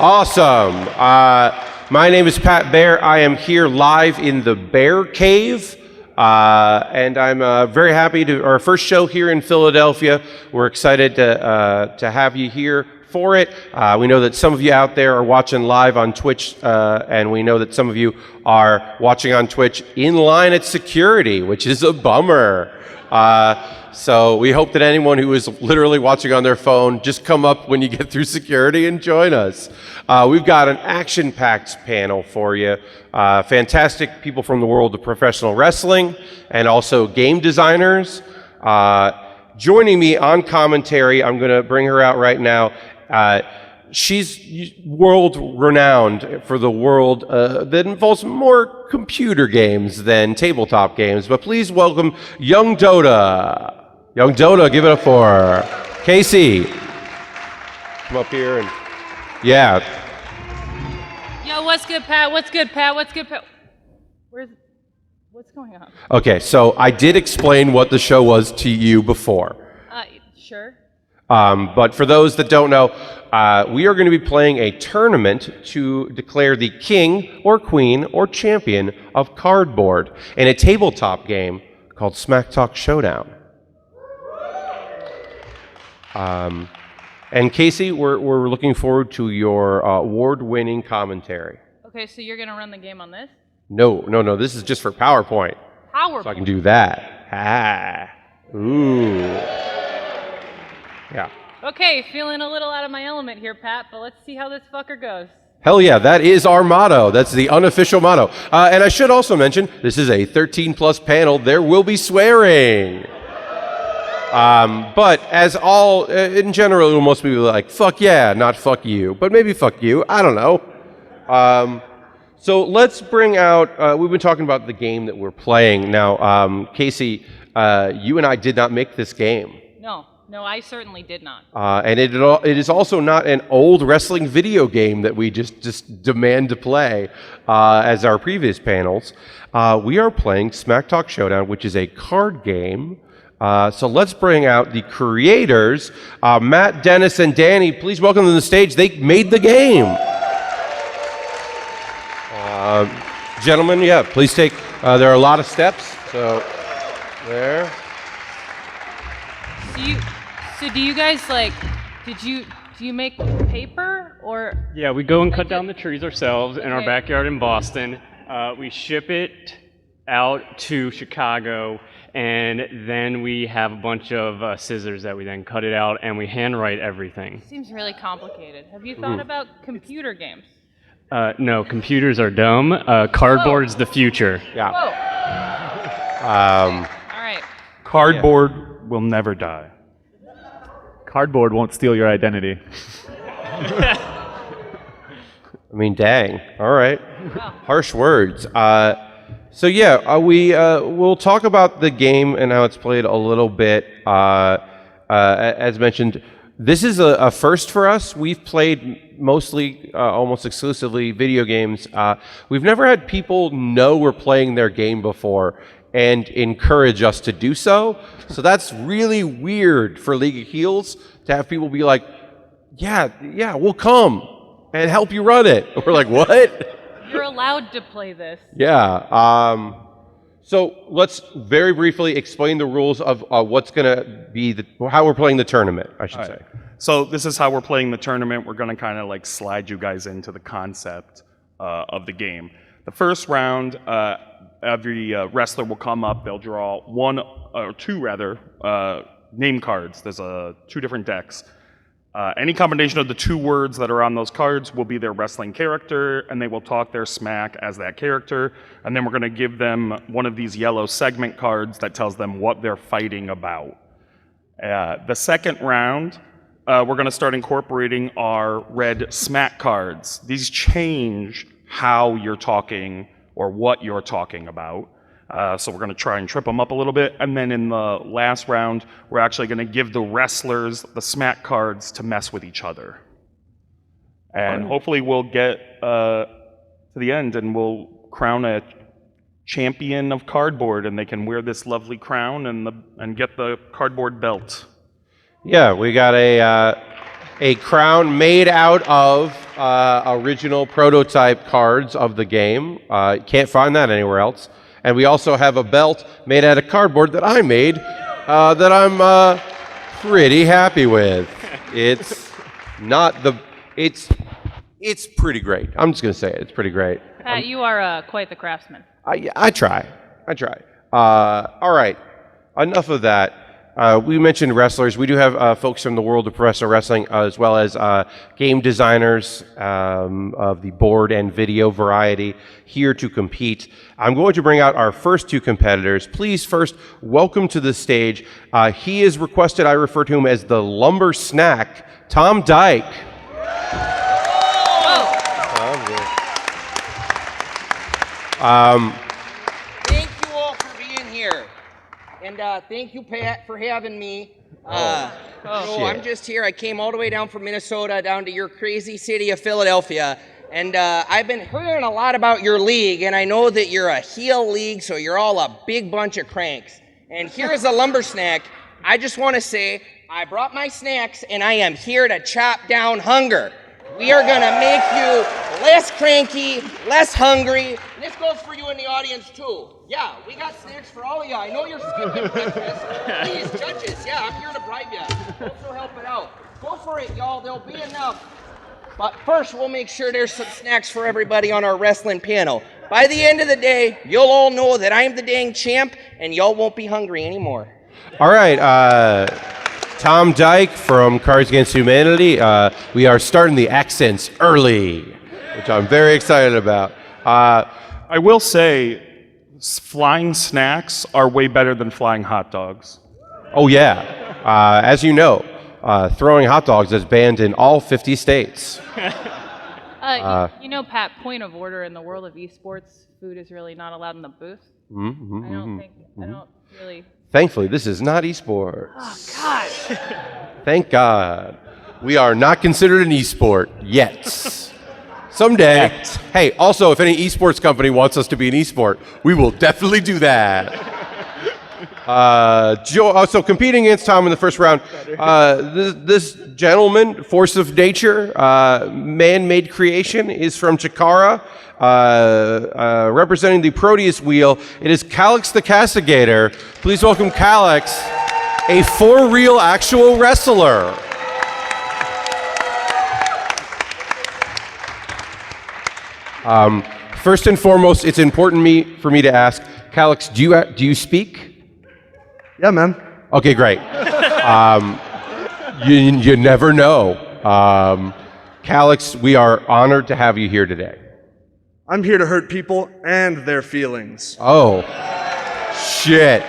Awesome. My name is Pat Bear. I am here live in the Bear Cave. And I'm very happy to, our first show here in Philadelphia. We're excited to have you here for it. We know that some of you out there are watching live on Twitch, and we know that some of you are watching on Twitch in line at security, which is a bummer. So we hope that anyone who is literally watching on their phone, just come up when you get through security and join us. We've got an action-packed panel for you. Fantastic people from the world of professional wrestling and also game designers. Joining me on commentary, I'm going to bring her out right now. She's world-renowned for the world that involves more computer games than tabletop games. But please welcome Young Dota. Young Dota, give it up for her. Casey, come up here and yeah. Yo, what's good, Pat? What's good, Pat? What's good, Pat? What's going on? Okay, so I did explain what the show was to you before. Sure. But for those that don't know, we are going to be playing a tournament to declare the king or queen or champion of cardboard in a tabletop game called Smack Talk Showdown. And Casey, we're looking forward to your award-winning commentary. Okay, so you're going to run the game on this? No, this is just for PowerPoint. PowerPoint? So I can do that. Ah. Ooh. Yeah. Okay, feeling a little out of my element here, Pat, but let's see how this fucker goes. Hell yeah, that is our motto. That's the unofficial motto. And I should also mention, this is a 13-plus panel. There will be swearing. But as all, in general, most people are like, fuck yeah, not fuck you. But maybe fuck you. I don't know. So let's bring out, we've been talking about the game that we're playing. Now, Casey, you and I did not make this game. No, I certainly did not. And it is also not an old wrestling video game that we just demand to play as our previous panels. We are playing Smack Talk Showdown, which is a card game. So let's bring out the creators, Matt, Dennis, and Danny. Please welcome them to the stage. They made the game. Gentlemen, yeah, please take, there are a lot of steps, so there. So do you guys, like, do you make paper, or? Yeah, we go and cut down the trees ourselves in our backyard in Boston. We ship it out to Chicago, and then we have a bunch of scissors that we then cut it out, and we handwrite everything. Seems really complicated. Have you thought about computer games? No, computers are dumb. Cardboard's the future. Yeah. All right. Cardboard will never die. Cardboard won't steal your identity. I mean, dang. All right. Wow. Harsh words. So yeah, we'll talk about the game and how it's played a little bit. As mentioned, this is a first for us. We've played mostly, almost exclusively video games. We've never had people know we're playing their game before and encourage us to do so. So that's really weird for League of Heels to have people be like, yeah, we'll come and help you run it. We're like, what? You're allowed to play this. Yeah. So let's very briefly explain the rules of what's going to be how we're playing the tournament, I should say. So this is how we're playing the tournament. We're going to kind of like slide you guys into the concept of the game. The first round, every wrestler will come up. They'll draw two name cards. There's two different decks. Any combination of the two words that are on those cards will be their wrestling character, and they will talk their smack as that character. And then we're going to give them one of these yellow segment cards that tells them what they're fighting about. The second round, we're going to start incorporating our red smack cards. These change how you're talking or what you're talking about. So we're going to try and trip them up a little bit. And then in the last round, we're actually going to give the wrestlers the smack cards to mess with each other. And hopefully we'll get to the end and we'll crown a champion of cardboard, and they can wear this lovely crown and get the cardboard belt. Yeah, we got a a crown made out of original prototype cards of the game. Can't find that anywhere else. And we also have a belt made out of cardboard that I made that I'm pretty happy with. It's not the, it's pretty great. I'm just going to say it. It's pretty great. Pat, you are quite the craftsman. I try. All right. Enough of that. We mentioned wrestlers. We do have folks from the world of professional wrestling, as well as game designers of the board and video variety here to compete. I'm going to bring out our first two competitors. Please first welcome to the stage. He is requested, I refer to him as the lumber snack, Tom Dyke. Thank you all for being here. And thank you, Pat, for having me. I'm just here. I came all the way down from Minnesota down to your crazy city of Philadelphia. And I've been hearing a lot about your league, and I know that you're a heel league, so you're all a big bunch of cranks. And here's a lumber snack. I just want to say, I brought my snacks, and I am here to chop down hunger. We are going to make you less cranky, less hungry. And this goes for you in the audience, too. Yeah, we got snacks for all of you. I know you're skipping breakfast. Please, judges, yeah, I'm here to bribe you. Also help it out. Go for it, y'all. There'll be enough. But first, we'll make sure there's some snacks for everybody on our wrestling panel. By the end of the day, you'll all know that I'm the dang champ, and y'all won't be hungry anymore. All right. Tom Dyke from Cards Against Humanity. We are starting the accents early, which I'm very excited about. I will say, flying snacks are way better than flying hot dogs. Oh, yeah. As you know, throwing hot dogs is banned in all 50 states. You know, Pat, point of order, in the world of esports, food is really not allowed in the booth. I don't really... Thankfully, this is not esports. Oh, God. Thank God. We are not considered an esport yet. Someday. Hey, also, if any esports company wants us to be an esport, we will definitely do that. So competing against Tom in the first round, this gentleman, force of nature, man-made creation, is from Chikara. Representing the Proteus wheel, it is Calix the Castigator. Please welcome Calix, a for-real actual wrestler. First and foremost, it's important for me to ask, Calix, do you speak? Yeah, man. Okay, great. You never know. Calix, we are honored to have you here today. I'm here to hurt people and their feelings. Oh, shit.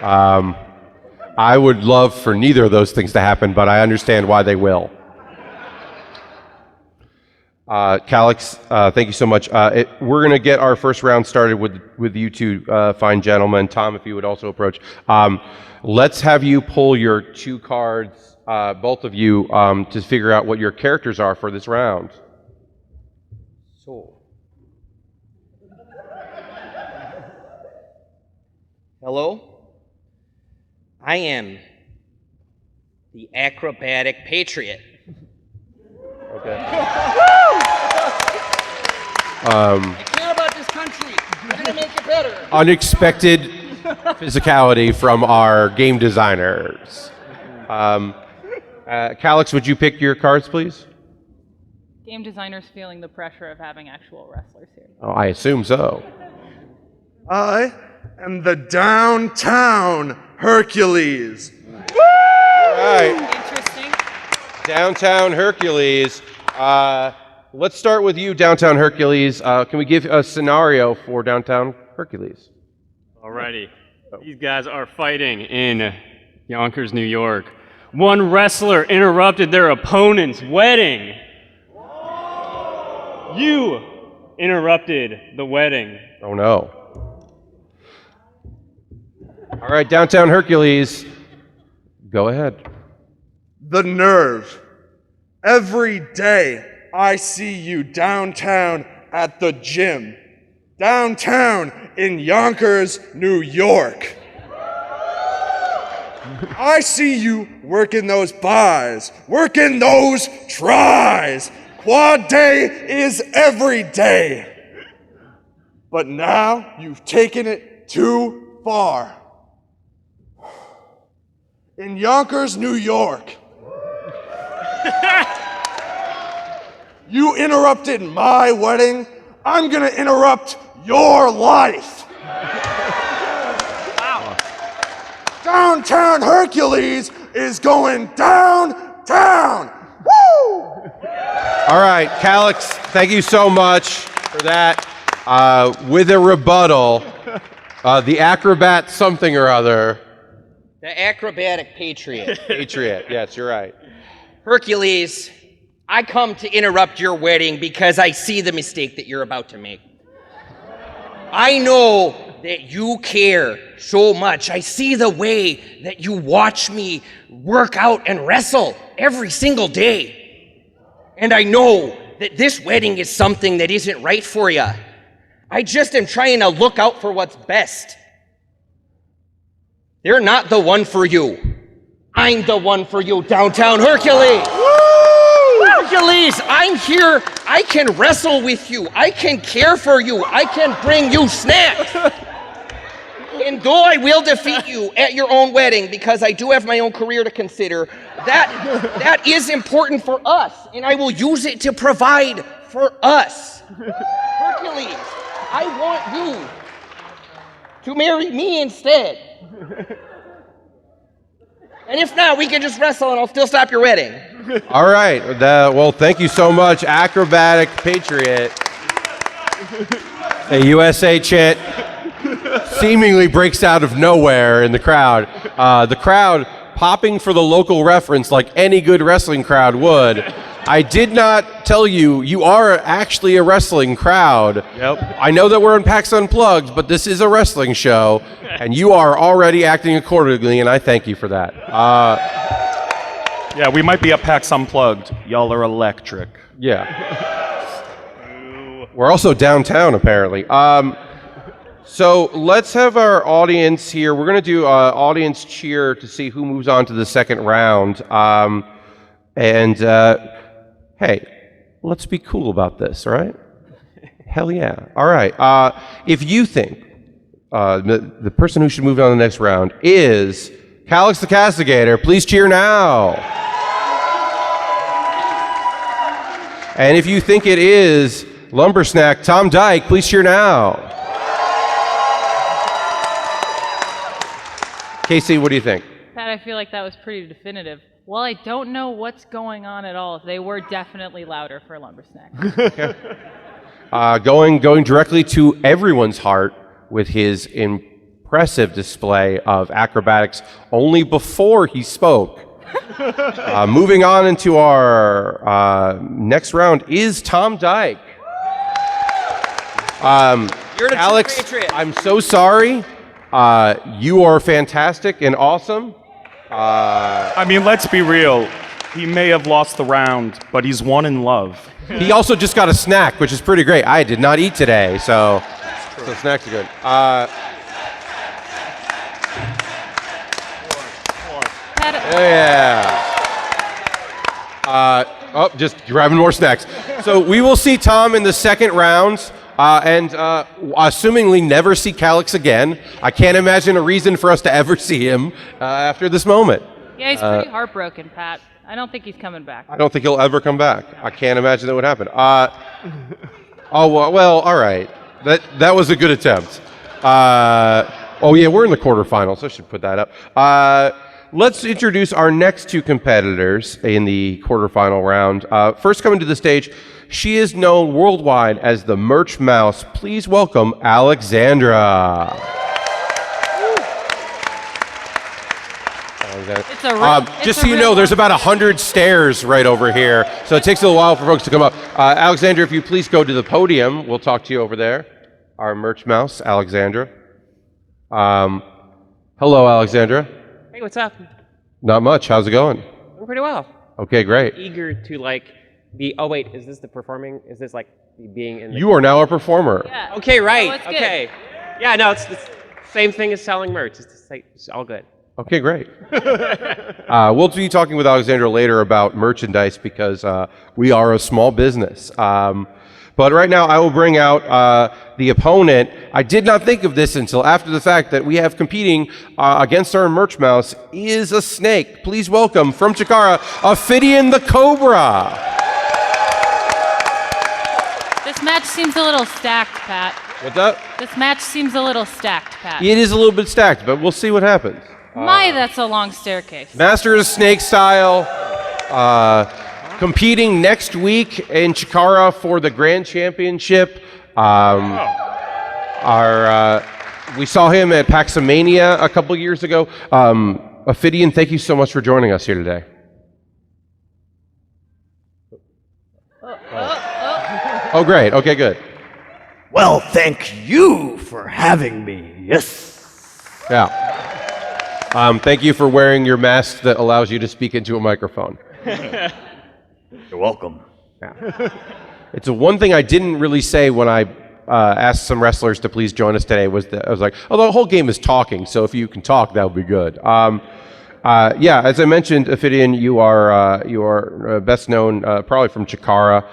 I would love for neither of those things to happen, but I understand why they will. Calix, thank you so much. We're going to get our first round started with you two fine gentlemen. Tom, if you would also approach. Let's have you pull your two cards, both of you, to figure out what your characters are for this round. So. Hello? I am the acrobatic patriot. Okay. I care about this country. We're gonna make it better. Unexpected physicality from our game designers. Calix, would you pick your cards, please? Game designers feeling the pressure of having actual wrestlers here. Oh, I assume so. I am the downtown Hercules. All right. Interesting. Downtown Hercules. Let's start with you, Downtown Hercules. Can we give a scenario for Downtown Hercules? Alrighty. These guys are fighting in Yonkers, New York. One wrestler interrupted their opponent's wedding. You interrupted the wedding. Oh, no. All right, Downtown Hercules, go ahead. The nerve. Every day I see you downtown at the gym. Downtown in Yonkers, New York. I see you working those buys, working those tries. Quad day is every day. But now you've taken it too far. In Yonkers, New York, you interrupted my wedding. I'm gonna interrupt your life. Wow. Downtown Hercules is going downtown. Woo! All right, Calix, thank you so much for that. With a rebuttal, the acrobat something or other. The acrobatic patriot. Patriot, yes, you're right. Hercules, I come to interrupt your wedding because I see the mistake that you're about to make. I know that you care so much. I see the way that you watch me work out and wrestle every single day. And I know that this wedding is something that isn't right for you. I just am trying to look out for what's best. They're not the one for you. I'm the one for you, Downtown Hercules. Woo! Hercules, I'm here. I can wrestle with you. I can care for you. I can bring you snacks. And though I will defeat you at your own wedding, because I do have my own career to consider, that is important for us, and I will use it to provide for us. Hercules, I want you to marry me instead. And if not, we can just wrestle and I'll still stop your wedding. All right. Well, thank you so much, Acrobatic Patriot. A USA chant seemingly breaks out of nowhere in the crowd. The crowd popping for the local reference like any good wrestling crowd would. I did not tell you, you are actually a wrestling crowd. Yep. I know that we're on PAX Unplugged, but this is a wrestling show, and you are already acting accordingly, and I thank you for that. Yeah, we might be at PAX Unplugged. Y'all are electric. Yeah. We're also downtown, apparently. So let's have our audience here. We're going to do audience cheer to see who moves on to the second round. Hey, let's be cool about this, right? Hell yeah. All right. If you think the person who should move on to the next round is Calix the Castigator, please cheer now. And if you think it is Lumbersnack Tom Dyke, please cheer now. Casey, what do you think? Pat, I feel like that was pretty definitive. Well, I don't know what's going on at all. They were definitely louder for Lumbersnack. Going directly to everyone's heart with his impressive display of acrobatics only before he spoke. Moving on into our next round is Tom Dyke. You're the Alex, true patriot. I'm so sorry. You are fantastic and awesome. I mean, let's be real. He may have lost the round, but he's won in love. He also just got a snack, which is pretty great. I did not eat today, so snacks are good. Yeah. Just grabbing more snacks. So we will see Tom in the second round, and assumingly never see Calix again. I can't imagine a reason for us to ever see him after this moment. Yeah, he's pretty heartbroken, Pat. I don't think he's coming back. I don't think he'll ever come back. I can't imagine that would happen. Well, all right. That was a good attempt. Oh yeah, we're in the quarterfinals. I should put that up. Let's introduce our next two competitors in the quarterfinal round. First coming to the stage, she is known worldwide as the Merch Mouse. Please welcome Alexandra. It's a just so you know, there's about 100 stairs right over here, so it takes a little while for folks to come up. Alexandra, if you please go to the podium, we'll talk to you over there. Our Merch Mouse, Alexandra. Hello, Alexandra. Hey, what's up? Not much. How's it going? Doing pretty well. Okay, great. Eager to be. Oh wait, is this the performing? Is this being in? You are now a performer. Yeah. Okay, right. So it's good. Okay. Yeah, no, it's the same thing as selling merch. It's all good. Okay, great. We'll be talking with Alexandra later about merchandise because we are a small business. But right now, I will bring out the opponent. I did not think of this until after the fact that we have competing against our merch mouse is a snake. Please welcome from Chikara, Ophidian the Cobra. This match seems a little stacked, Pat. What's up? This match seems a little stacked, Pat. It is a little bit stacked, but we'll see what happens. My, that's a long staircase. Master of Snake Style, competing next week in Chikara for the Grand Championship. We saw him at PAX a couple years ago. Ophidian, thank you so much for joining us here today. Oh, great. Okay, good. Well, thank you for having me. Yes. Yeah. Thank you for wearing your mask that allows you to speak into a microphone. You're welcome. Yeah. It's one thing I didn't really say when I asked some wrestlers to please join us today was that I was like, oh, the whole game is talking, so if you can talk, that would be good. Yeah, as I mentioned, Ophidian, you are best known probably from Chikara.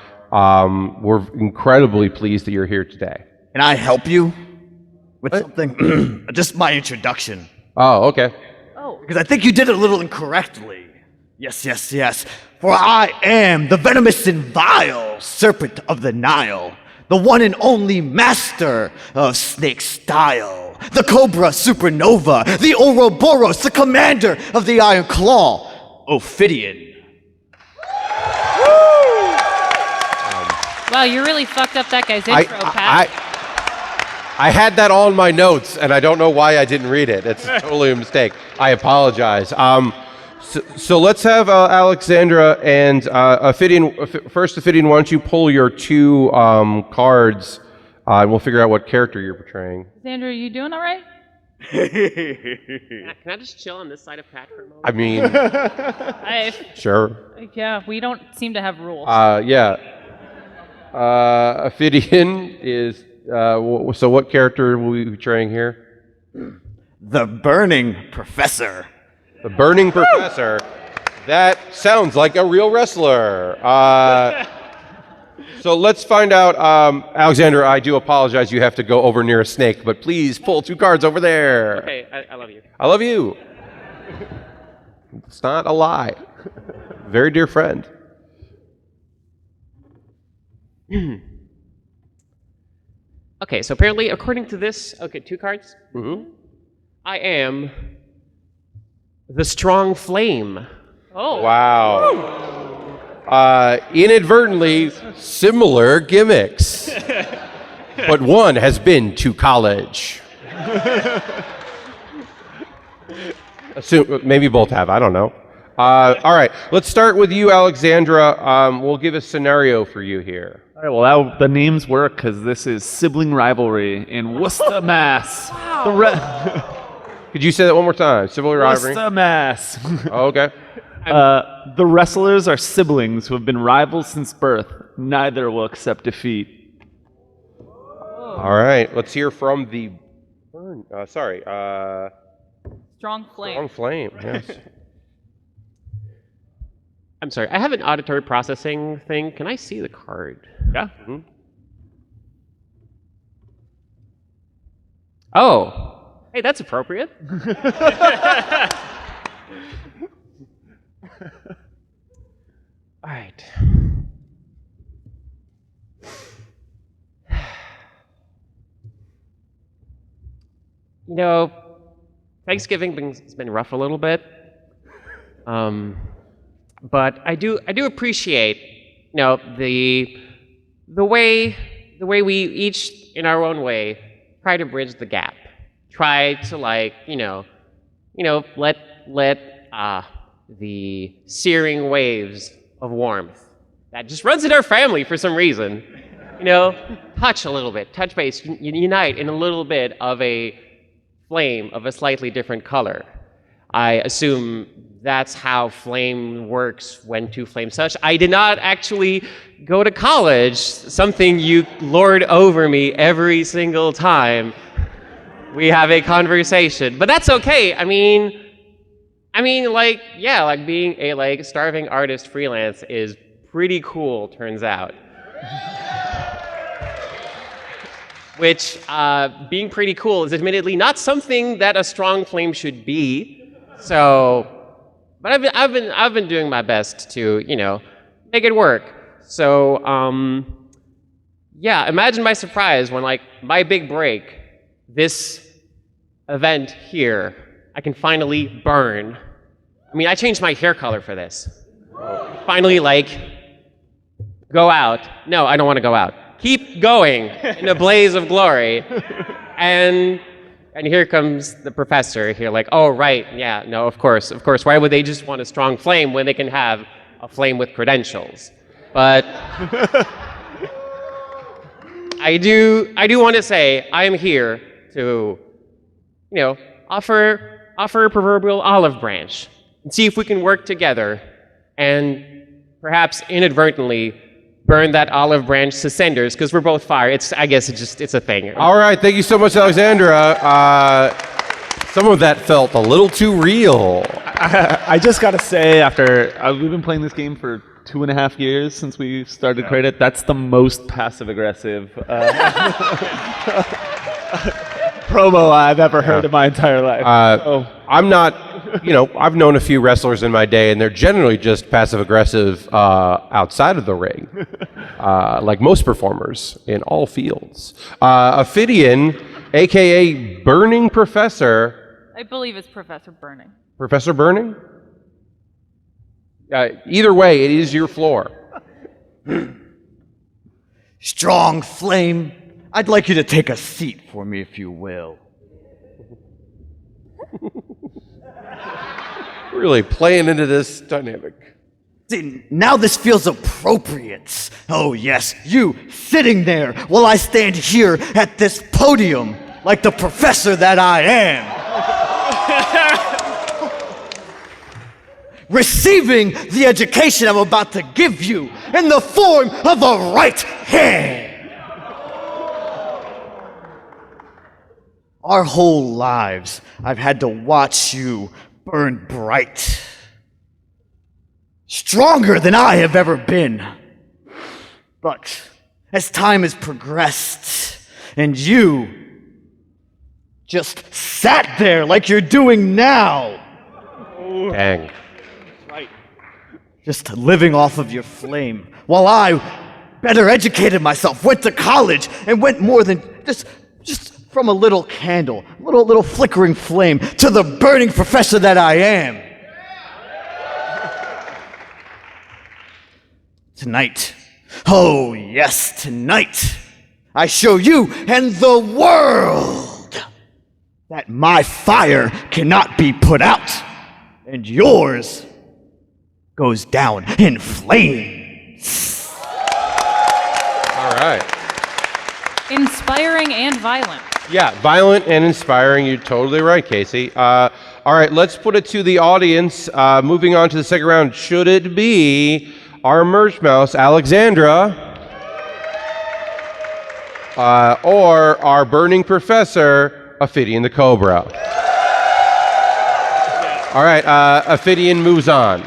We're incredibly pleased that you're here today. Can I help you with something? Just my introduction. Oh, okay. Because I think you did it a little incorrectly. Yes. For I am the venomous and vile serpent of the Nile, the one and only master of snake style, the Cobra Supernova, the Ouroboros, the commander of the Iron Claw, Ophidian. Wow, you really fucked up that guy's intro, Pat. I had that all in my notes, and I don't know why I didn't read it. It's totally a mistake. I apologize. So let's have Alexandra and Ophidian. First, Ophidian, why don't you pull your two cards, and we'll figure out what character you're portraying. Alexandra, you doing all right? Can I just chill on this side of Pat for a moment? I mean, sure. Yeah, we don't seem to have rules. Yeah. Ophidian is... so what character will we be portraying here? The Burning Professor. The Burning Professor. That sounds like a real wrestler. So let's find out. Alexandra, I do apologize. You have to go over near a snake, but please pull two cards over there. Okay, I love you. I love you. It's not a lie. Very dear friend. Okay, so apparently, according to this, okay, two cards. Mm-hmm. I am the Strong Flame. Oh. Wow. Inadvertently, similar gimmicks. But one has been to college. Maybe both have, I don't know. All right, let's start with you, Alexandra. We'll give a scenario for you here. All right, well, the names work because this is sibling rivalry in Worcester, Mass. Could you say that one more time? Sibling rivalry? Worcester, Mass. Oh, okay. The wrestlers are siblings who have been rivals since birth. Neither will accept defeat. All right, let's hear from the... Strong Flame. Strong Flame, yes. I'm sorry, I have an auditory processing thing. Can I see the card? Yeah? Mm-hmm. Oh. Hey, that's appropriate. All right. You know, Thanksgiving has been rough a little bit. But I do appreciate, you know, the way we each in our own way try to bridge the gap. Try to let the searing waves of warmth that just runs in our family for some reason, touch a little bit, touch base, unite in a little bit of a flame of a slightly different color. I assume that's how flame works when two flames touch. I did not actually go to college, something you lord over me every single time we have a conversation. But that's okay. I mean, I mean, like, yeah, like being a like starving artist freelance is pretty cool, turns out. Which, being pretty cool is admittedly not something that a strong flame should be. So, but I've been doing my best to, you know, make it work. So, yeah, imagine my surprise when, like, my big break, this event here, I can finally burn. I mean, I changed my hair color for this. Finally, like, go out. No, I don't want to go out. Keep going in a blaze of glory. And here comes the professor here, like, oh, right, yeah, no, of course. Why would they just want a strong flame when they can have a flame with credentials? But I do want to say I am here to, you know, offer a proverbial olive branch and see if we can work together and perhaps inadvertently burn that olive branch to cinders because we're both fire. I guess it's a thing. All right, thank you so much, Alexandra. Some of that felt a little too real. I just gotta say, after we've been playing this game for 2.5 years since we started Credit, that's the most passive-aggressive promo I've ever heard in my entire life. I'm not, you know, I've known a few wrestlers in my day, and they're generally just passive-aggressive outside of the ring, like most performers in all fields. Ophidian, a.k.a. Burning Professor. I believe it's Professor Burning. Professor Burning? Either way, it is your floor. Strong flame, I'd like you to take a seat for me, if you will. Really playing into this dynamic. See, now this feels appropriate. Oh yes, you sitting there while I stand here at this podium like the professor that I am. Receiving the education I'm about to give you in the form of a right hand. Our whole lives, I've had to watch you burn bright. Stronger than I have ever been. But as time has progressed, and you just sat there like you're doing now. Dang. Just living off of your flame, while I better educated myself, went to college, and went more than just from a little candle, little flickering flame, to the burning professor that I am. Tonight, oh yes, tonight, I show you and the world that my fire cannot be put out, and yours goes down in flames. All right. Inspiring and violent. Yeah, violent and inspiring. You're totally right, Casey. All right, let's put it to the audience. Moving on to the second round. Should it be our merch mouse, Alexandra, or our burning professor, Ophidian the Cobra? All right, Ophidian moves on.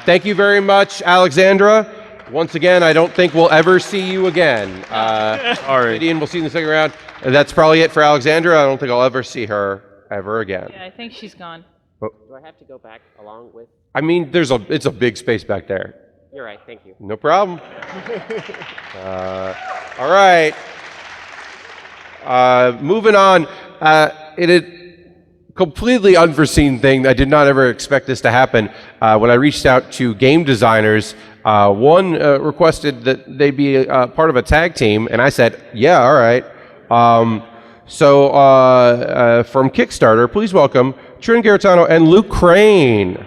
Thank you very much, Alexandra. Once again, I don't think we'll ever see you again. Ophidian, we'll see you in the second round. That's probably it for Alexandra. I don't think I'll ever see her ever again. Yeah, I think she's gone. Do I have to go back along with? I mean, it's a big space back there. You're right, thank you. No problem. All right. Moving on. It had completely unforeseen thing. I did not ever expect this to happen. When I reached out to game designers, one requested that they be part of a tag team, and I said, yeah, all right. So from Kickstarter, please welcome Trin Garitano and Luke Crane.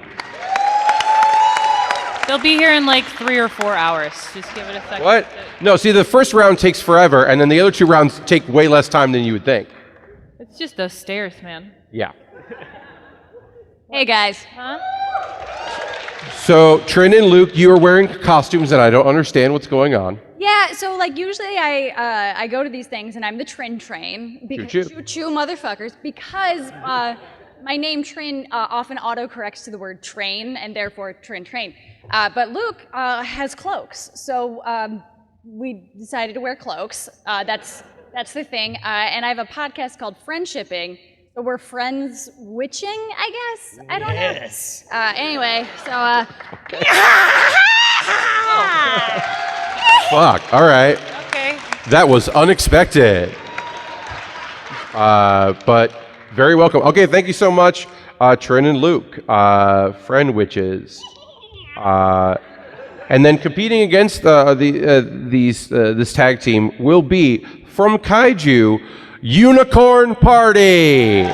They'll be here in like 3 or 4 hours. Just give it a second. What? No, see, the first round takes forever, and then the other 2 rounds take way less time than you would think. It's just those stairs, man. Yeah. Hey guys. Huh? So, Trin and Luke, you are wearing costumes, and I don't understand what's going on. Yeah, so like usually I go to these things and I'm the Trin train because Choo-choo. choo-choo motherfuckers because my name Trin often autocorrects to the word train, and therefore train. But Luke has cloaks, so we decided to wear cloaks. That's the thing. And I have a podcast called Friendshipping, so we're friends witching, I guess. I don't know. Anyway, so. Fuck. All right. Okay. That was unexpected. But very welcome. Okay, thank you so much, Trin and Luke, friend witches. And then competing against this tag team will be from Kaiju, Unicorn Party. Oh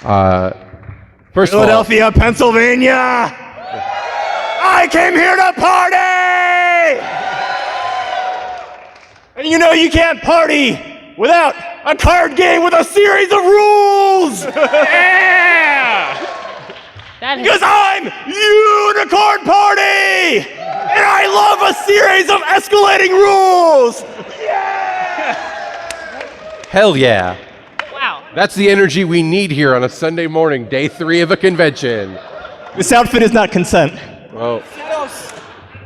my. First of all, Philadelphia, Pennsylvania! I came here to party! And you know you can't party without a card game with a series of rules! That Because I'm Unicorn Party! And I love a series of escalating rules! hell yeah. wow. That's the energy we need here on a Sunday morning, day 3 of a convention. This outfit is not consent. Oh,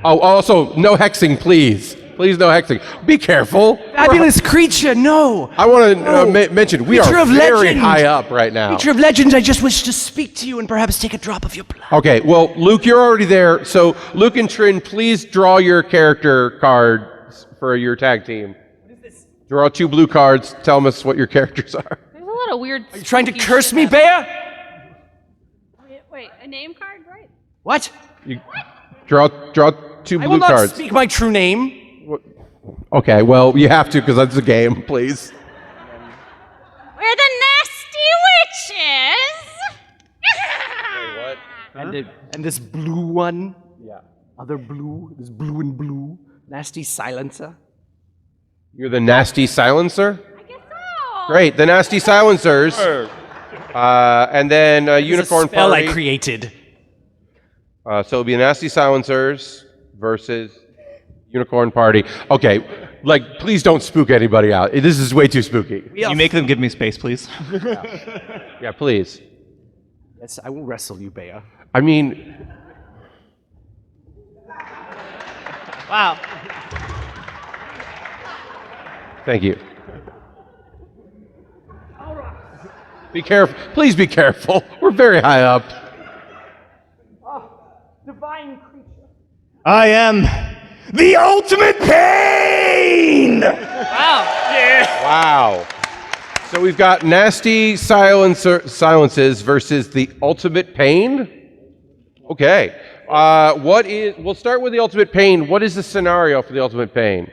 also, no hexing, please. Please, no hexing. Be careful. Fabulous creature, no. I want to mention, we Creature are of very legend. high up right now. Creature of legend, I just wish to speak to you and perhaps take a drop of your blood. Okay, well, Luke, you're already there. So, Luke and Trin, please draw your character cards for your tag team. Draw 2 blue cards. Tell us what your characters are. There's a lot of weird. Are you trying to curse me, Bear? Wait, a name card, right? What? You draw 2 I blue will not cards. speak my true name. Okay, well, you have to because that's a game, please. We're the nasty witches! And this blue one? Yeah. Other blue? This blue and blue? Nasty silencer? You're the Nasty Silencer? I guess so. Great, the Nasty Silencers. And then Unicorn It's a spell Party. I created. So it'll be the Nasty Silencers versus Unicorn Party. Okay, please don't spook anybody out. This is way too spooky. Can you make them give me space, please? Yeah, please. Yes, I will wrestle you, Bear. I mean, Wow. thank you. Be careful. Please be careful. We're very high up. Divine creature. I am the ultimate pain! Wow. Wow. So we've got Nasty Silences versus the Ultimate Pain. Okay. We'll start with the Ultimate Pain. What is the scenario for the Ultimate Pain?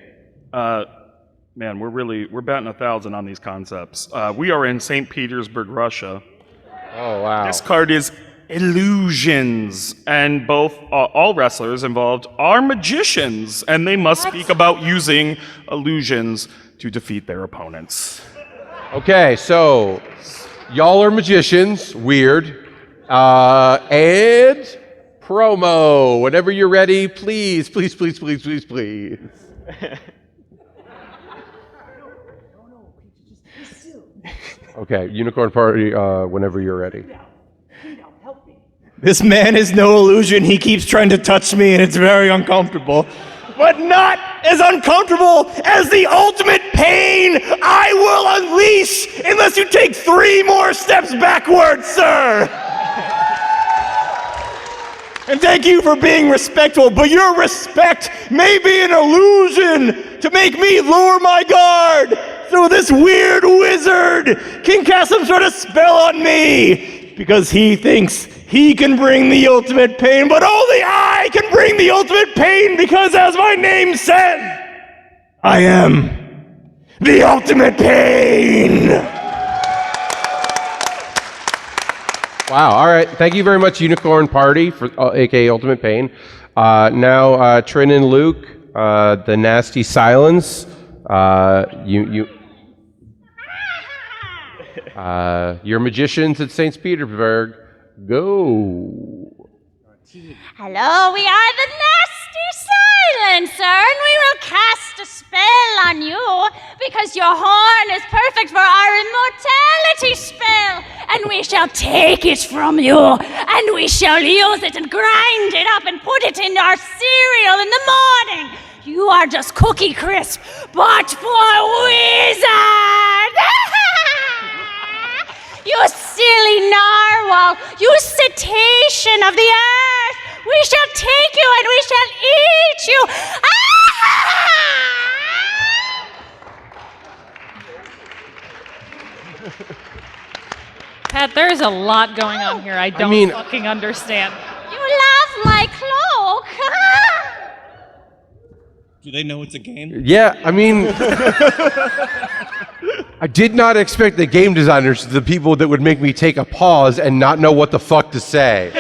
Man, we're batting 1,000 on these concepts. We are in St. Petersburg, Russia. Oh, wow. This card is illusions, and all wrestlers involved are magicians, and they must speak about using illusions to defeat their opponents. Okay, so y'all are magicians. Weird. And promo. Whenever you're ready, please. Okay, Unicorn Party, whenever you're ready. This man is no illusion. He keeps trying to touch me, and it's very uncomfortable. But not as uncomfortable as the ultimate pain I will unleash unless you take 3 more steps backwards, sir. And thank you for being respectful, but your respect may be an illusion to make me lower my guard so this weird wizard can cast some sort of spell on me because he thinks he can bring the ultimate pain, but only I can bring the ultimate pain because, as my name says, I am the ultimate pain. Wow, all right. Thank you very much, Unicorn Party, for aka Ultimate Pain. Now, Trin and Luke, the Nasty Silence. You're magicians at St. Petersburg. Go. Hello, we are the Nasty Silencer, and we will Your horn is perfect for our immortality spell, and we shall take it from you, and we shall use it and grind it up and put it in our cereal in the morning. You are just Cookie Crisp, but for wizards! You silly narwhal, you cetacean of the earth! We shall take you and we shall eat you! Pat, there's a lot going on here. I don't fucking understand. You love my cloak! Do they know it's a game? Yeah, I mean, I did not expect the game designers, the people that would make me take a pause and not know what the fuck to say.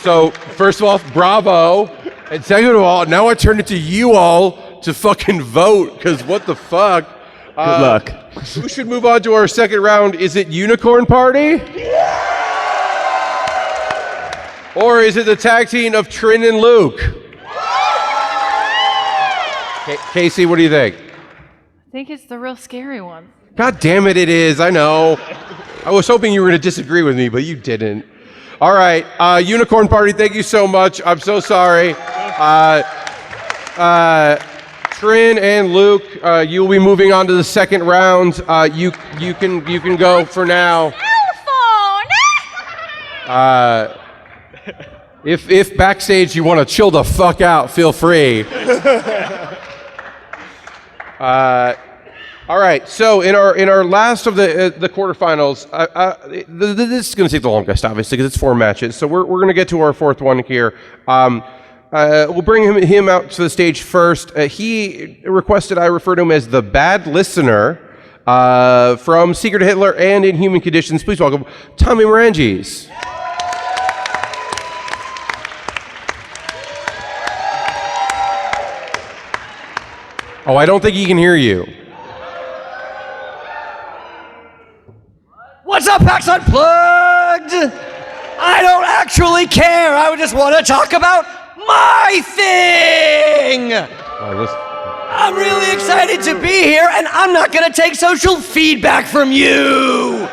So, first of all, bravo. And second of all, now I turn it to you all to fucking vote, because what the fuck? Good luck. Who should move on to our second round? Is it Unicorn Party? Or is it the tag team of Trin and Luke? Casey, what do you think? I think it's the real scary one. God damn it, it is. I know. I was hoping you were going to disagree with me, but you didn't. All right. Unicorn Party, thank you so much. I'm so sorry. Trin and Luke, you'll be moving on to the second round. You can go for now. If backstage you want to chill the fuck out, feel free. All right, so in our last of the quarterfinals, this is going to take the longest, obviously, because it's 4 matches. So we're going to get to our fourth one here. We'll bring him out to the stage first. He requested I refer to him as the bad listener from Secret Hitler and Inhuman Conditions. Please welcome Tommy Moranges. Oh, I don't think he can hear you. What's up, PAX Unplugged? I don't actually care. I would just want to talk about my thing. I'm really excited to be here, and I'm not going to take social feedback from you.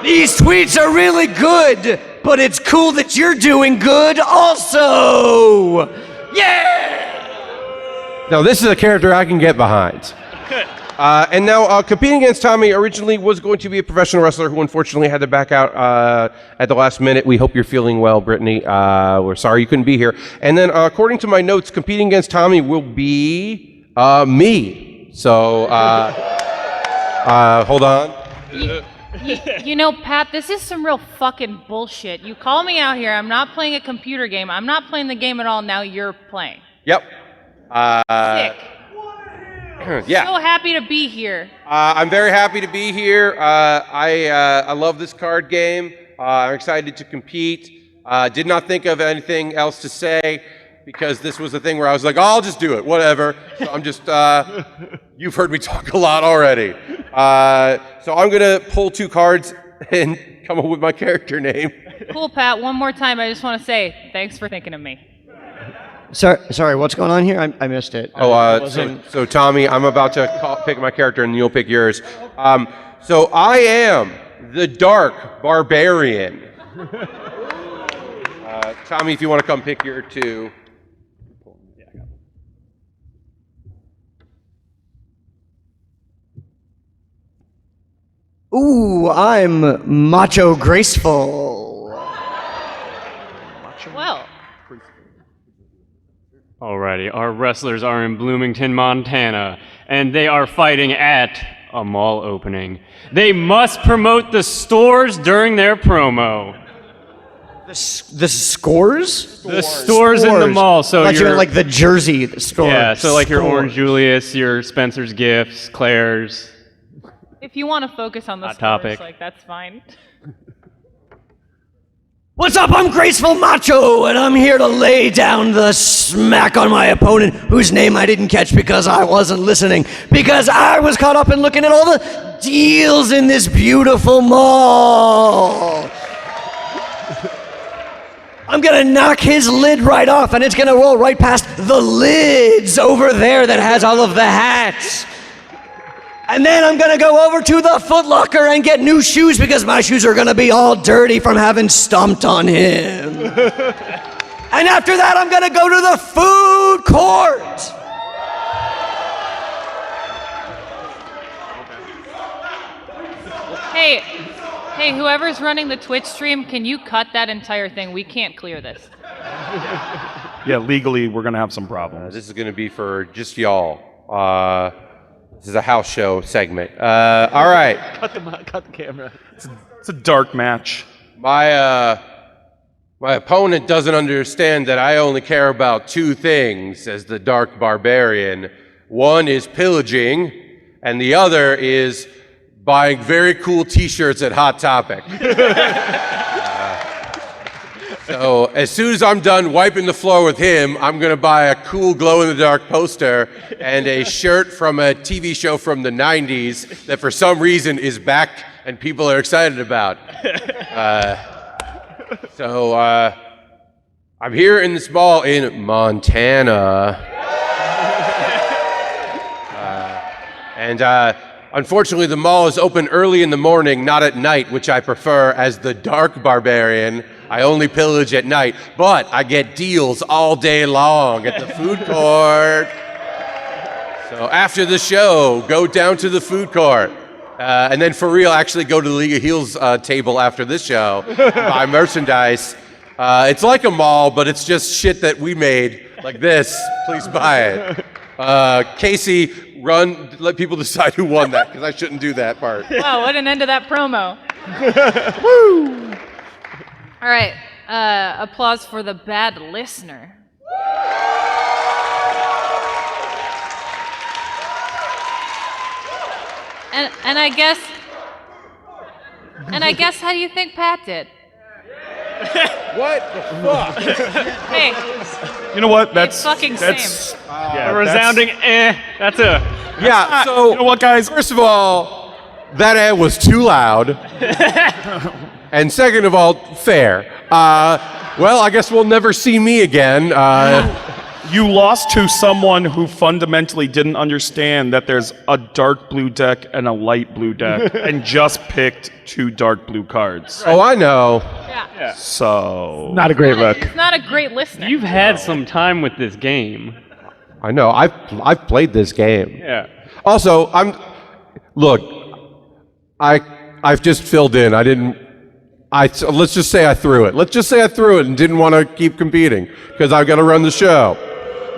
These tweets are really good, but it's cool that you're doing good also. Yeah! Now, this is a character I can get behind. And now, competing against Tommy originally was going to be a professional wrestler who unfortunately had to back out at the last minute. We hope you're feeling well, Brittany. We're sorry you couldn't be here. And then, according to my notes, competing against Tommy will be me. So, hold on. You know, Pat, this is some real fucking bullshit. You call me out here. I'm not playing a computer game. I'm not playing the game at all. Now you're playing. Yep. Sick. Yeah. So happy to be here. I'm very happy to be here. I love this card game. I'm excited to compete. Did not think of anything else to say because this was the thing where I was like, oh, I'll just do it, whatever. So I'm just, you've heard me talk a lot already. So I'm gonna pull 2 cards and come up with my character name. Cool, Pat. One more time, I just want to say thanks for thinking of me. Sorry, what's going on here? I missed it. So Tommy, I'm about to pick my character and you'll pick yours. So I am the Dark Barbarian. Tommy, if you want to come pick your 2. Ooh, I'm macho graceful. Well. Alrighty, our wrestlers are in Bloomington, Montana, and they are fighting at a mall opening. They must promote the stores during their promo. The scores? The stores in the mall. So like you're like the Jersey store. Yeah, so like your Scores. Orange Julius, your Spencer's Gifts, Claire's. If you want to focus on the Hot scores, topic. like that's fine. What's up? I'm Graceful Macho, and I'm here to lay down the smack on my opponent, whose name I didn't catch because I wasn't listening, because I was caught up in looking at all the deals in this beautiful mall. I'm gonna knock his lid right off, and it's gonna roll right past the lids over there that has all of the hats. And then I'm gonna go over to the Foot Locker and get new shoes because my shoes are gonna be all dirty from having stomped on him. And after that, I'm gonna go to the food court. Hey, whoever's running the Twitch stream, can you cut that entire thing? We can't clear this. Yeah, legally, we're gonna have some problems. This is going to be for just y'all. This is a house show segment. All right. Cut the camera. It's a dark match. My opponent doesn't understand that I only care about two things as the Dark Barbarian. One is pillaging, and the other is buying very cool t-shirts at Hot Topic. So as soon as I'm done wiping the floor with him, I'm going to buy a cool glow-in-the-dark poster and a shirt from a TV show from the 90s that for some reason is back and people are excited about. So I'm here in this mall in Montana. Unfortunately, the mall is open early in the morning, not at night, which I prefer as the Dark Barbarian. I only pillage at night, but I get deals all day long at the food court. So after the show, go down to the food court. And then for real, actually go to the League of Heels table after this show, buy merchandise. It's like a mall, but it's just shit that we made, like this. Please buy it. Casey, let people decide who won that, because I shouldn't do that part. Wow, what an end to that promo. Woo! All right, applause for the bad listener. And I guess how do you think Pat did? What the fuck? Hey, You know what? That's fucking that's same. yeah, A resounding that's a. Yeah, so, you know what, guys? first of all, that ad was too loud. And second of all, fair. Well, I guess we'll never see me again. You lost to someone who fundamentally didn't understand that there's a dark blue deck and a light blue deck, and just picked two dark blue cards. Oh, I know. Yeah. So Not a great look. He's not a great listener. You've had some time with this game. I know. I've played this game. Yeah. Also, I've just filled in. Let's just say I threw it. Let's just say I threw it and didn't want to keep competing because I've got to run the show.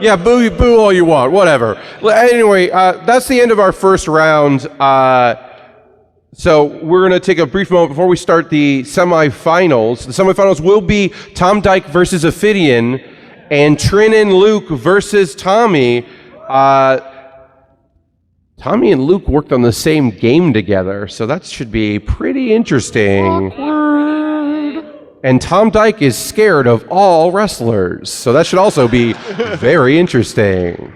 Yeah, boo all you want, whatever. Anyway, that's the end of our first round. So we're going to take a brief moment before we start the semifinals. The semifinals will be Tom Dyke versus Ophidian and Trin and Luke versus Tommy. Tommy and Luke worked on the same game together, so that should be pretty interesting. And Tom Dyke is scared of all wrestlers, so that should also be very interesting.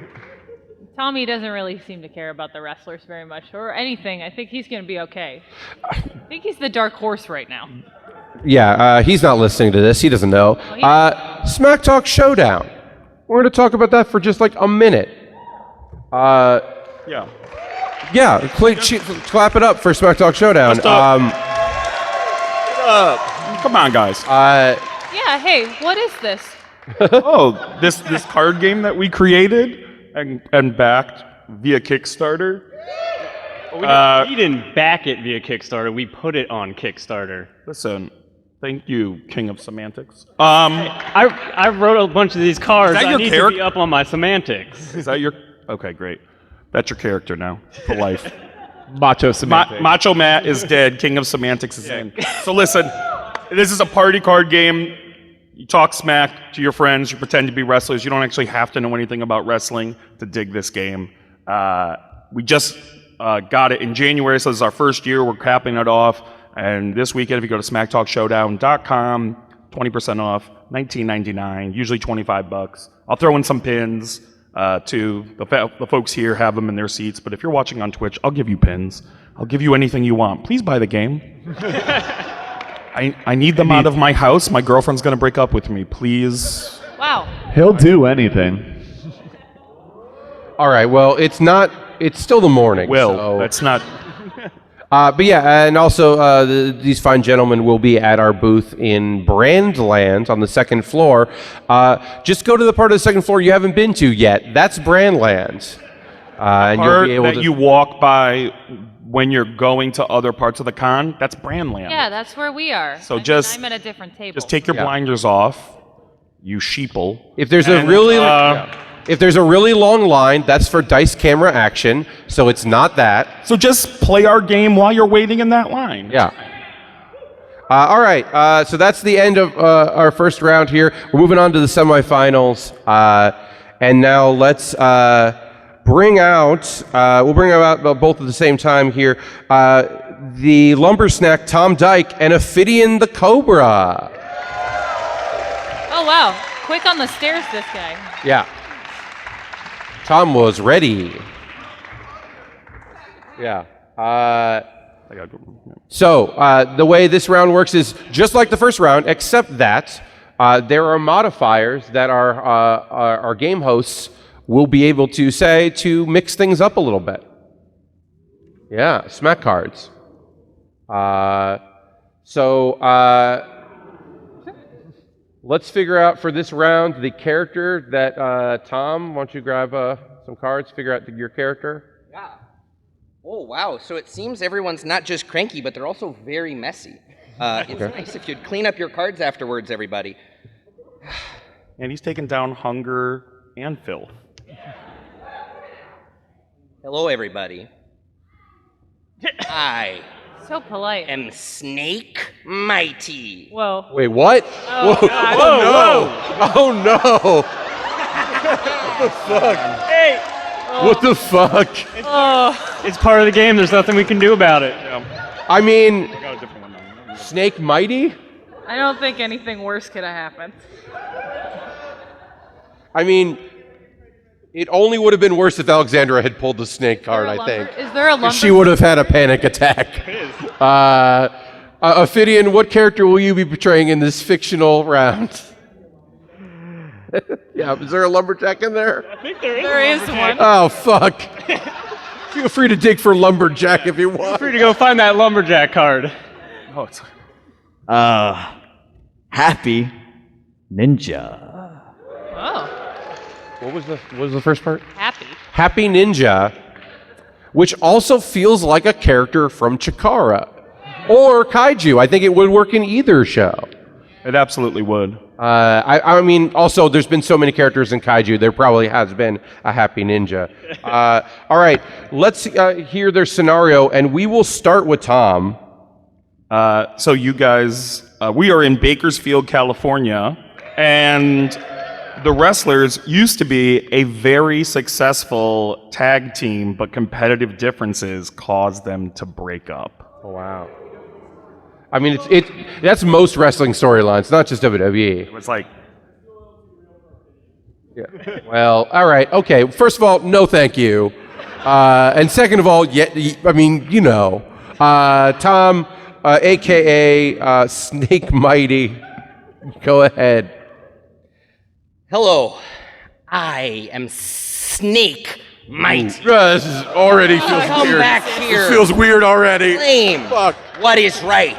Tommy doesn't really seem to care about the wrestlers very much, or anything. I think he's going to be okay. I think he's the dark horse right now. Yeah, he's not listening to this. He doesn't know. Smack Talk Showdown. We're going to talk about that for just like a minute. yeah. Yeah, clap it up for Smack Talk Showdown. Come on, guys. Yeah, hey, what is this? Oh, this card game that we created and backed via Kickstarter. We didn't back it via Kickstarter. We put it on Kickstarter. Listen, thank you, King of Semantics. I wrote a bunch of these cards. Is that I your need to be up on my semantics. Is that your... Okay, great. That's your character now for life. Macho semantics. Macho Matt is dead. King of Semantics is in. So listen, this is a party card game. You talk smack to your friends. You pretend to be wrestlers. You don't actually have to know anything about wrestling to dig this game. We just got it in January, so this is our first year. We're capping it off. And this weekend, if you go to smacktalkshowdown.com, 20% off, $19.99, usually $25. I'll throw in some pins. To the folks here have them in their seats, but if you're watching on Twitch, I'll give you pins. I'll give you anything you want. Please buy the game. I need them out of my house. My girlfriend's gonna break up with me. Please. Wow. He'll do anything. All right. Well, it's not. It's still the morning. So. That's not. But yeah, and also these fine gentlemen will be at our booth in Brandland on the second floor. Just go to the part of the second floor you haven't been to yet. That's Brandland. And you'll be able that to... you walk by when you're going to other parts of the con, that's Brandland. Yeah, that's where we are. So I'm at a different table. Just take your blinders off, you sheeple. If there's a really long line, that's for dice camera action, so it's not that. So just play our game while you're waiting in that line. Yeah. All right, so that's the end of our first round here. We're moving on to the semifinals, and now let's bring out. We'll bring out both at the same time here. The lumber snack Tom Dyke and Ophidian the Cobra. Oh wow, quick on the stairs, this guy. Yeah. Tom was ready. Yeah. So the way this round works is just like the first round, except that there are modifiers that our game hosts will be able to say to mix things up a little bit. Yeah, smack cards. Let's figure out for this round the character that, Tom, why don't you grab some cards, figure out your character? Yeah. Oh, wow. So it seems everyone's not just cranky, but they're also very messy. It's nice if you'd clean up your cards afterwards, everybody. And he's taken down hunger and filth. Hello, everybody. I So polite. am Snake Mighty. Whoa. Wait, what? Oh, Whoa, God. oh no! Oh no! What the fuck? Hey! What the fuck? It's part of the game. There's nothing we can do about it. I mean, Snake Mighty? I don't think anything worse could have happened. I mean, it only would have been worse if Alexandra had pulled the snake card, I think. Is there a lumber? She would have had a panic attack. Ophidian, what character will you be portraying in this fictional round? Yeah, is there a lumberjack in there? I think there is. There is one. Oh, fuck. Feel free to dig for lumberjack if you want. Feel free to go find that lumberjack card. Oh, it's... Happy Ninja. Oh, What was the first part? happy. Happy Ninja, which also feels like a character from Chikara or Kaiju. I think it would work in either show. It absolutely would. I mean, also, there's been so many characters in Kaiju, there probably has been a Happy Ninja. All right, let's hear their scenario, and we will start with Tom. So you guys, we are in Bakersfield, California, and the Wrestlers used to be a very successful tag team, but competitive differences caused them to break up. Oh, wow. I mean, that's most wrestling storylines, not just WWE. It was like... Yeah. Well, all right, okay. First of all, no thank you. And second of all, I mean, you know. Tom, a.k.a. Snake Mighty, go ahead. Hello, I am Snake Mighty. This is already feels Come weird. back here. This feels weird already. Claim Fuck. what is right.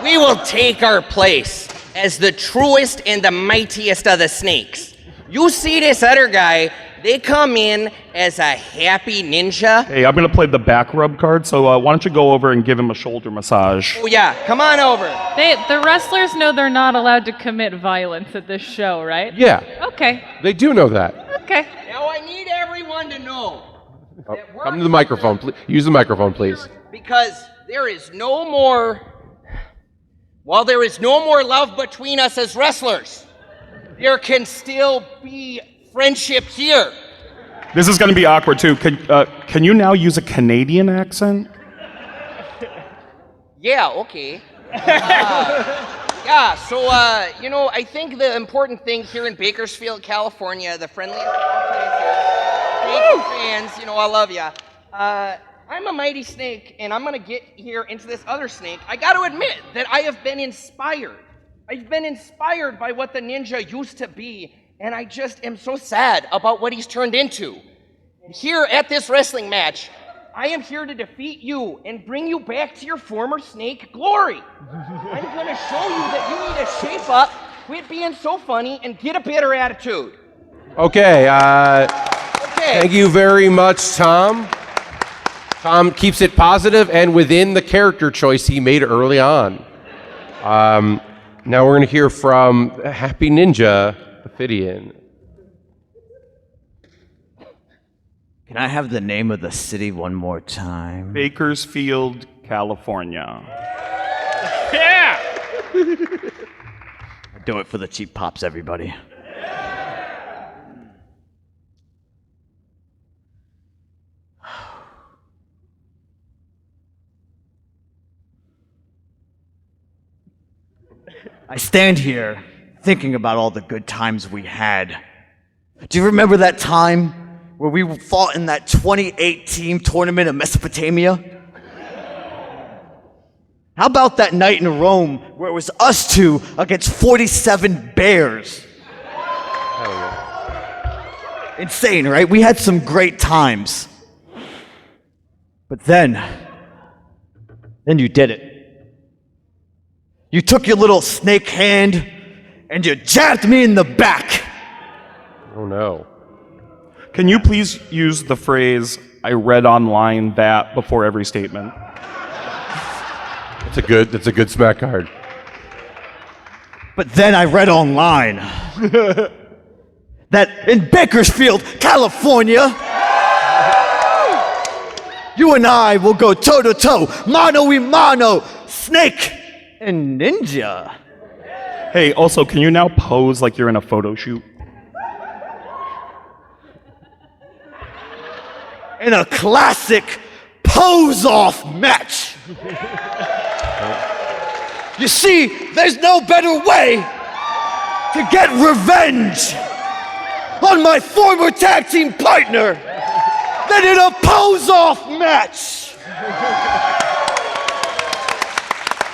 We will take our place as the truest and the mightiest of the snakes. You see this other guy, they come in as a happy ninja. Hey, I'm going to play the back rub card, so why don't you go over and give him a shoulder massage? Oh yeah, come on over. The wrestlers know they're not allowed to commit violence at this show, right? Yeah, Okay. they do know that. Okay. Now I need everyone to know. Oh, come to the microphone, please. Use the microphone, please. Because there is no more... While there is no more love between us as wrestlers, there can still be friendship here. This is going to be awkward, too. Can you now use a Canadian accent? Yeah, okay. Yeah, so, you know, I think the important thing here in Bakersfield, California, the friendliest place here, thank you fans, you know, I love ya. I'm a mighty snake, and I'm gonna get here into this other snake. I gotta admit that I have been inspired. I've been inspired by what the ninja used to be, and I just am so sad about what he's turned into. Here at this wrestling match, I am here to defeat you and bring you back to your former snake glory. I'm gonna show you that you need to shape up, quit being so funny, and get a better attitude. Okay, thank you very much, Tom. Tom keeps it positive and within the character choice he made early on. Now we're going to hear from Happy Ninja Ophidian. Can I have the name of the city one more time? Bakersfield, California. Yeah! Do it for the cheap pops, everybody. I stand here thinking about all the good times we had. Do you remember that time where we fought in that 28-team tournament in Mesopotamia? How about that night in Rome where it was us two against 47 bears? Insane, right? We had some great times. But then you did it. You took your little snake hand and you jabbed me in the back. Oh no. Can you please use the phrase, I read online that before every statement? That's a good smack card. But then I read online that in Bakersfield, California, you and I will go toe-to-toe, mano-a-mano, snake and ninja. Hey, also, can you now pose like you're in a photo shoot? In a classic pose-off match. You see, there's no better way to get revenge on my former tag team partner than in a pose-off match.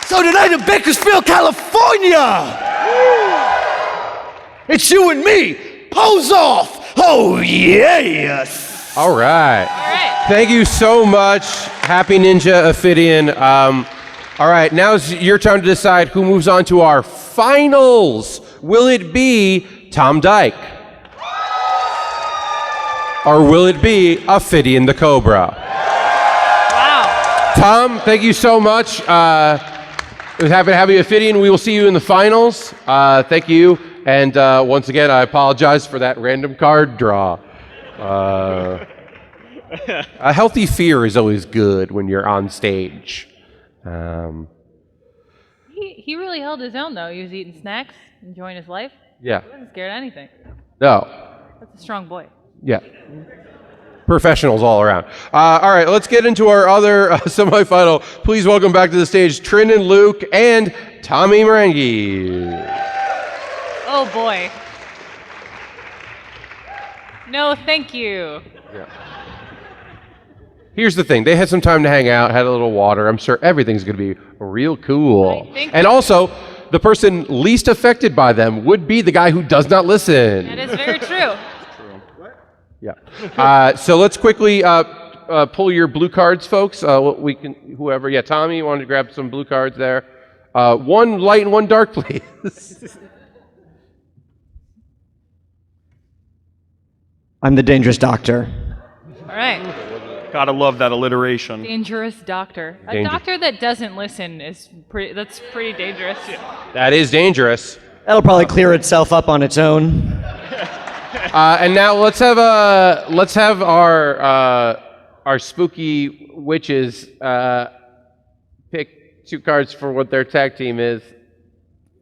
So tonight in Bakersfield, California, it's you and me, pose off. Oh, yes. All right. Thank you so much, Happy Ninja Ophidian. All right, now it's your time to decide who moves on to our finals. Will it be Tom Dyke? Or will it be Ophidian the Cobra? Wow. Tom, thank you so much. It was happy to have you, Ophidian. We will see you in the finals. Thank you. And once again, I apologize for that random card draw. A healthy fear is always good when you're on stage. He really held his own, though. He was eating snacks, enjoying his life. Yeah. He wasn't scared of anything. No. That's a strong boy. Yeah. Professionals all around. All right, let's get into our other semifinal. Please welcome back to the stage Trin and Luke and Tommy Marangi. Oh, boy. No, thank you. Yeah. Here's the thing. They had some time to hang out, had a little water. I'm sure everything's going to be real cool. And also, the person least affected by them would be the guy who does not listen. That is very true. Yeah. So let's quickly pull your blue cards, folks. We can, whoever. Yeah, Tommy, you wanted to grab some blue cards there. One light and one dark, please. I'm the dangerous doctor. All right. Gotta love that alliteration. Dangerous doctor. A Danger. doctor that doesn't listen is that's pretty dangerous. That is dangerous. That'll probably clear itself up on its own. And now let's have our spooky witches pick two cards for what their tag team is.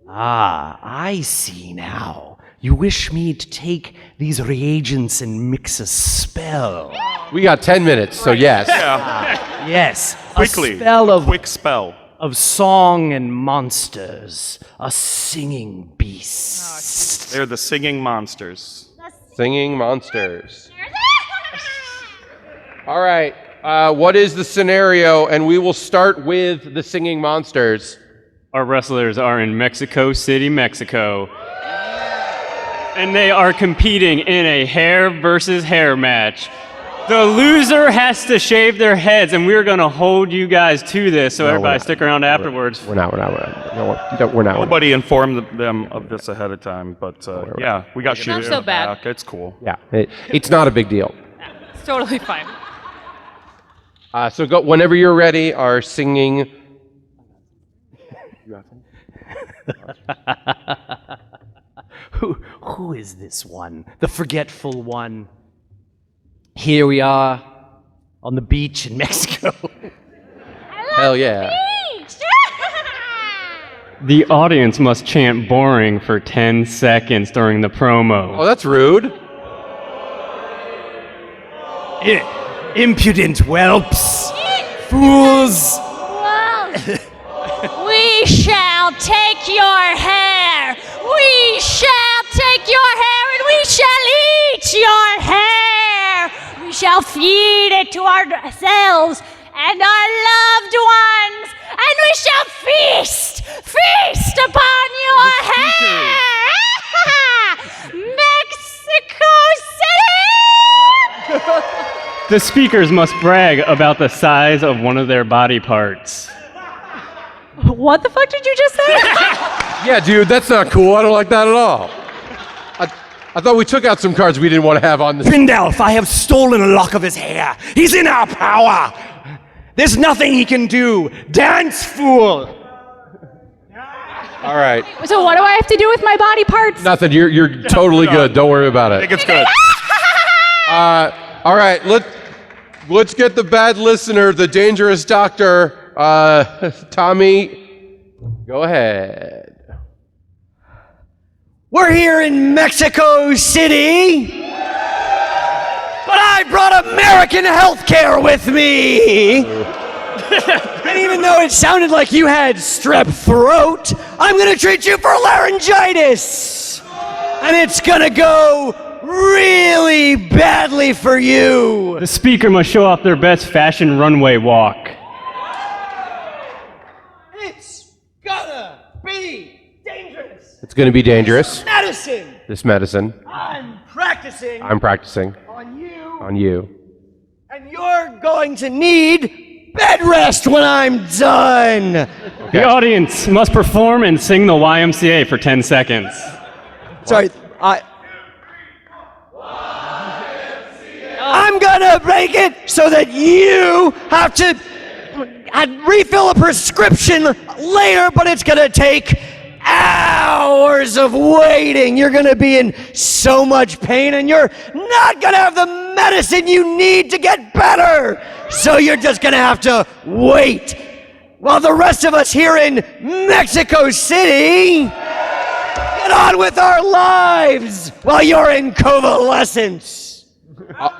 Ah, I see now. You wish me to take these reagents and mix a spell. We got 10 minutes, so yes. Yeah. Yes, Quickly. a spell of Quick spell. of song and monsters, a singing beast. They're the singing monsters. Singing monsters. All right. What is the scenario? And we will start with the singing monsters. Our wrestlers are in Mexico City, Mexico. And they are competing in a hair versus hair match. The loser has to shave their heads, and we're going to hold you guys to this, so everybody stick around afterwards. We're not. Nobody informed them of this ahead of time, but yeah, we got shoes. Not so bad. Back. It's cool. Yeah, it's not a big deal. It's totally fine. So go whenever you're ready. Our singing. Who is this one? The forgetful one. Here we are on the beach in Mexico. Hell yeah. The audience must chant boring for 10 seconds during the promo. Oh, that's rude. Impudent whelps. Fools. We shall take your hair. We shall take your hair and we shall eat your hair. We shall feed it to ourselves and our loved ones, and we shall feast upon your hair. Mexico City! The speakers must brag about the size of one of their body parts. What the fuck did you just say? Yeah, dude, that's not cool. I don't like that at all. I thought we took out some cards we didn't want to have on this. Brindalf, I have stolen a lock of his hair. He's in our power. There's nothing he can do. Dance, fool. All right. So what do I have to do with my body parts? Nothing. You're totally good. Don't worry about I it. think it's good. All right. Let's get the bad listener, the dangerous doctor. Tommy, go ahead. We're here in Mexico City, but I brought American healthcare with me. And even though it sounded like you had strep throat, I'm gonna treat you for laryngitis. And it's gonna go really badly for you. The speaker must show off their best fashion runway walk. It's gonna be dangerous. It's going to be dangerous. Medicine. This medicine. I'm practicing I'm practicing on you, on you. and you're going to need bed rest when I'm done. The audience must perform and sing the YMCA for 10 seconds. Sorry, I'm gonna break it so that you have to refill a prescription later, but it's gonna take hours of waiting. You're gonna be in so much pain and you're not gonna have the medicine you need to get better. So you're just gonna have to wait while the rest of us here in Mexico City get on with our lives while you're in convalescence.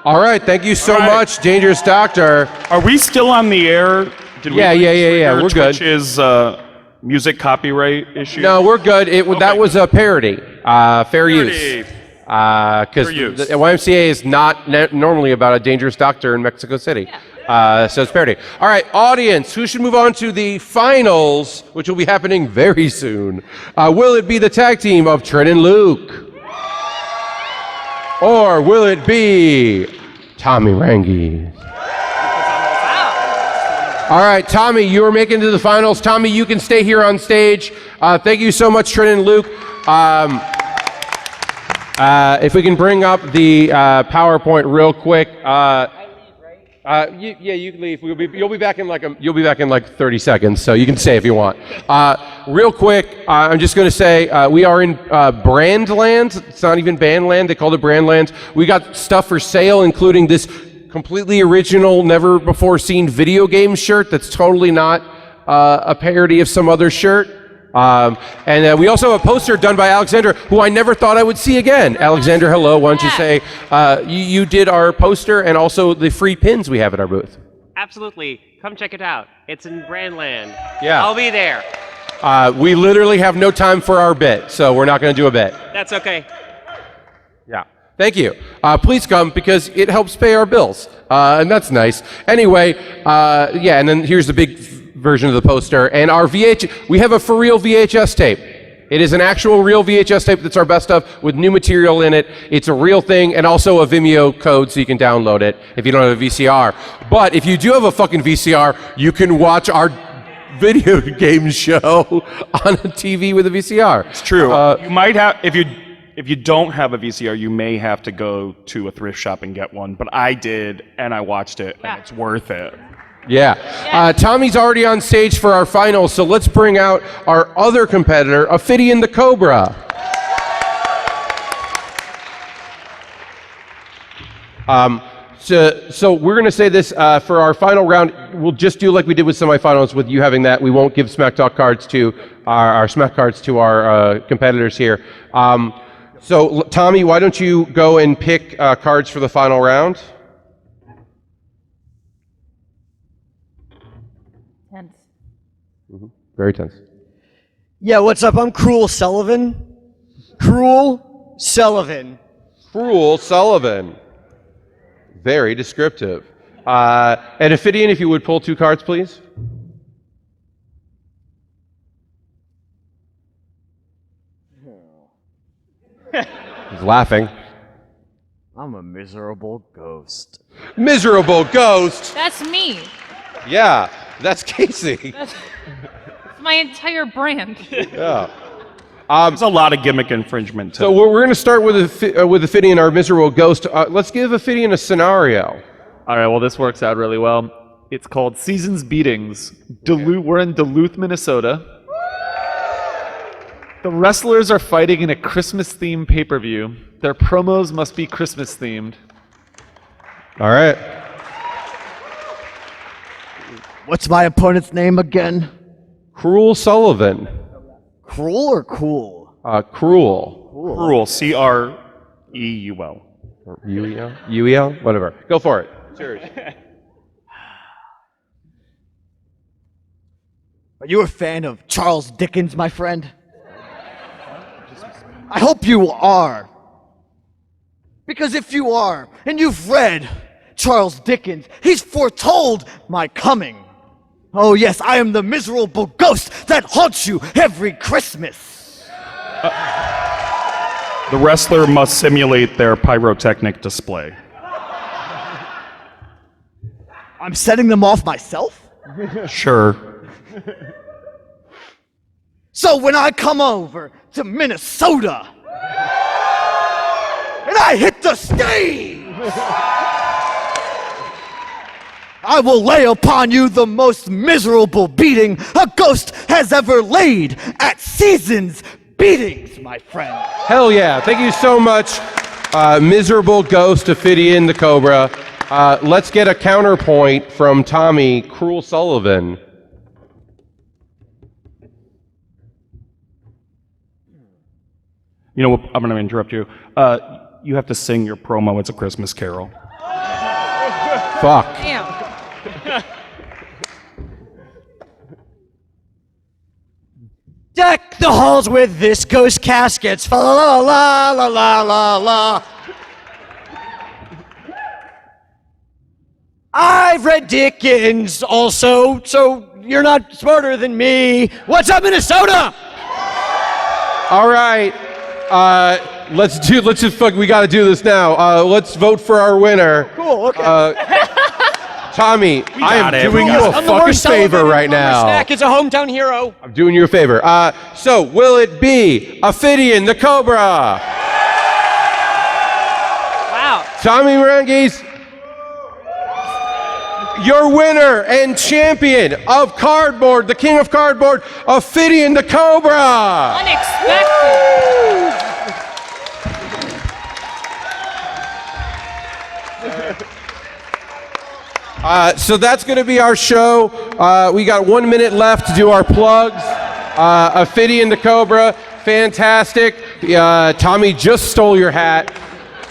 All right. Thank you so much, dangerous doctor. Are we still on the air? Did Yeah. We're good. Twitch's music copyright issue? No, we're good. That was a parody. Fair use. Fair Because use. the YMCA is not normally about a dangerous doctor in Mexico City. So it's parody. All right, audience, who should move on to the finals, which will be happening very soon? Will it be the tag team of Trent and Luke? Or will it be Tommy Rangi? All right, Tommy, you are making it to the finals. Tommy, you can stay here on stage. Thank you so much, Trent and Luke. If we can bring up the PowerPoint real quick. You can leave. You'll be back in like 30 seconds, so you can stay if you want. Real quick, I'm just going to say we are in Brandland. It's not even Bandland. They called it Brandland. We got stuff for sale, including this completely original, never before seen video game shirt that's totally not a parody of some other shirt. And we also have a poster done by Alexander, who I never thought I would see again. Alexander, hello. Why don't you say, you did our poster and also the free pins we have at our booth. Absolutely. Come check it out. It's in Brandland. Yeah. I'll be there. We literally have no time for our bit, so we're not going to do a bit. That's okay. Yeah. Thank you. please come because it helps pay our bills. And that's nice. Anyway, yeah, and then here's the big version of the poster. And our we have a for real VHS tape. It is an actual real VHS tape that's our best of with new material in it. It's a real thing and also a Vimeo code so you can download it if you don't have a VCR. But if you do have a fucking VCR, you can watch our video game show on a TV with a VCR. It's true. You might have, if you don't have a VCR, you may have to go to a thrift shop and get one. But I did, and I watched it, and it's worth it. Yeah. Tommy's already on stage for our finals, so let's bring out our other competitor, Ophidian the Cobra. So we're going to say this for our final round. We'll just do like we did with semifinals with you having that. We won't give Smack Talk cards to our Smack cards to our competitors here. So Tommy, why don't you go and pick cards for the final round? Tense. Very tense. Yeah, what's up? I'm Cruel Sullivan. Cruel Sullivan. Cruel Sullivan. Very descriptive. And Ophidian, if you would pull 2 cards, please. He's laughing. I'm a miserable ghost. Miserable ghost. That's me. Yeah, that's Casey. That's my entire brand. Yeah. There's a lot of gimmick infringement. Too. So we're going to start with Ophidian, our miserable ghost. Let's give Ophidian a scenario. All right, well, this works out really well. It's called Seasons Beatings. We're in Duluth, Minnesota. The wrestlers are fighting in a Christmas-themed pay-per-view. Their promos must be Christmas-themed. All right. What's my opponent's name again? Cruel Sullivan. Cruel or cool? Cruel. Cruel. C-R-E-U-L. Or U-E-L? U-E-L? Whatever. Go for it. Cheers. Are you a fan of Charles Dickens, my friend? I hope you are. Because if you are, and you've read Charles Dickens, he's foretold my coming. Oh yes, I am the miserable ghost that haunts you every Christmas. The wrestler must simulate their pyrotechnic display. I'm setting them off myself? Sure. So when I come over to Minnesota and I hit the stage, I will lay upon you the most miserable beating a ghost has ever laid at Seasons Beatings, my friend. Hell yeah. Thank you so much, miserable ghost Ophidian the Cobra. Let's get a counterpoint from Tommy, Cruel Sullivan. You know what? I'm going to interrupt you. You have to sing your promo. It's a Christmas Carol. Fuck. Damn. Deck the halls with this ghost caskets. Fa la la la la la la. I've read Dickens also, so you're not smarter than me. What's up, Minnesota? All right. We got to do this now. Let's vote for our winner. Cool, okay. Tommy, I am doing you a I'm the fucking worst favor Sullivan. right now. Snack is a hometown hero. I'm doing you a favor. So, will it be Ophidian the Cobra? Wow. Tommy Marenghi's your winner and champion of cardboard, the king of cardboard, Ophidian the Cobra. Unexpected. So that's going to be our show. We got 1 minute left to do our plugs. Ophidian the Cobra, fantastic. Tommy just stole your hat.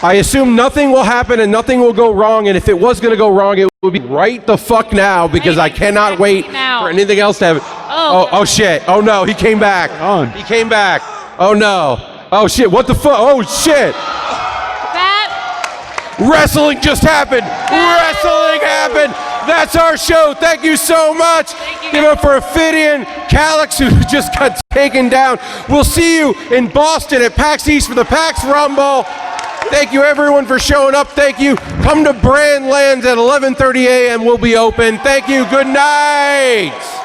I assume nothing will happen and nothing will go wrong, and if it was going to go wrong, it would be right the fuck now, because I cannot wait for anything else to happen. Oh shit. Oh no, he came back. He came back. Oh no. Oh shit, what the fuck? Oh shit. Wrestling just happened. Wrestling happened. That's our show. Thank you so much. Give it up for Ophidian, Calix, who just got taken down. We'll see you in Boston at PAX East for the PAX Rumble. Thank you everyone for showing up. Thank you. Come to Brandlands at 11:30 a.m. We'll be open. Thank you. Good night.